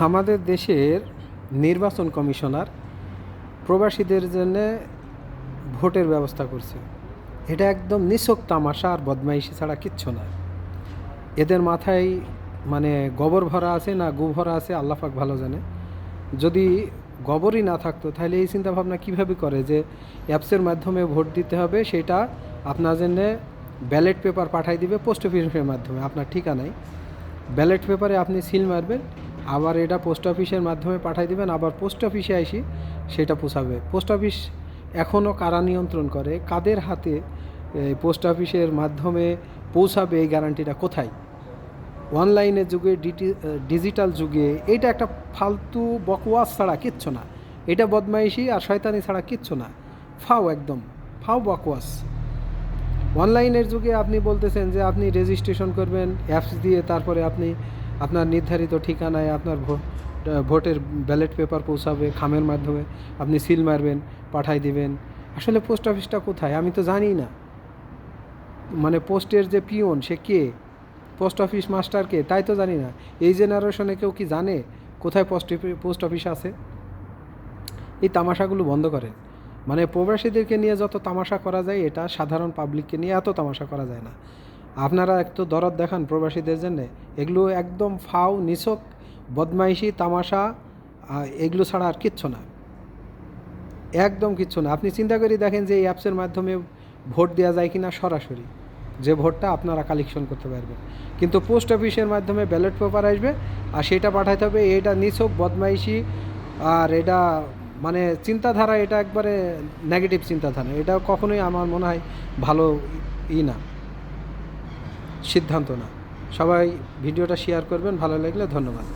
আমাদের দেশের নির্বাচন কমিশনার প্রবাসীদের জন্য ভোটের ব্যবস্থা করছে। এটা একদম নিছক তামাশা আর বদমাইশি ছাড়া কিচ্ছু না। এদের মাথায় মানে গোবর ভরা আছে না গু ভরা আছে আল্লাহ পাক ভালো জানে। যদি গোবরই না থাকতো তাহলে এই চিন্তাভাবনা কীভাবে করে যে অ্যাপসের মাধ্যমে ভোট দিতে হবে, সেটা আপনার জন্যে ব্যালট পেপার পাঠাই দিবে পোস্ট অফিসের মাধ্যমে আপনার ঠিকানায়। ব্যালট পেপারে আপনি সিল মারবেন, আবার এটা পোস্ট অফিসের মাধ্যমে পাঠিয়ে দিবেন, আবার পোস্ট অফিসে আসি সেটা পৌঁছাবে। পোস্ট অফিস এখনও কারা নিয়ন্ত্রণ করে, কাদের হাতে পোস্ট অফিসের মাধ্যমে পৌঁছাবে, এই গ্যারান্টিটা কোথায়? অনলাইনের যুগে ডিজিটাল যুগে এইটা একটা ফালতু বকওয়াস ছাড়া কিচ্ছু না। এটা বদমাইশি আর শয়তানি ছাড়া কিচ্ছু না। ফাও, একদম ফাও বকওয়াস। অনলাইনের যুগে আপনি বলতেছেন যে আপনি রেজিস্ট্রেশন করবেন অ্যাপস দিয়ে, তারপরে আপনি আপনার নির্ধারিত ঠিকানায় আপনার ভোটের ব্যালট পেপার পৌঁছাবে খামের মাধ্যমে, আপনি সিল মারবেন, পাঠাই দিবেন। আসলে পোস্ট অফিসটা কোথায় আমি তো জানি না। মানে পোস্টের যে পিওন সে কে, পোস্ট অফিস মাস্টার কে, তাই তো জানি না। এই জেনারেশনে কেউ কি জানে কোথায় পোস্ট অফিস আছে? এই তামাশাগুলো বন্ধ করেন। মানে প্রবাসীদেরকে নিয়ে যত তামাশা করা যায়, এটা সাধারণ পাবলিককে নিয়ে এত তামাশা করা যায় না। আপনারা একটু দরদ দেখান প্রবাসীদের জন্যে। এগুলো একদম ফাও, নিছক বদমাইশি, তামাশা, এগুলো ছাড়া আর কিচ্ছু না, একদম কিচ্ছু না। আপনি চিন্তা করে দেখেন যে এই অ্যাপসের মাধ্যমে ভোট দেওয়া যায় কি না সরাসরি, যে ভোটটা আপনারা কালেকশন করতে পারবেন। কিন্তু পোস্ট অফিসের মাধ্যমে ব্যালট পেপার আসবে আর সেটা পাঠাতে হবে। এটা নিছক বদমাইশি, আর এটা মানে চিন্তাধারা, এটা একবারে নেগেটিভ চিন্তাধারা। এটা কখনোই আমার মনে হয় ভালো না, সিদ্ধান্ত না। সবাই ভিডিওটা শেয়ার করবেন, ভালো লাগলে ধন্যবাদ।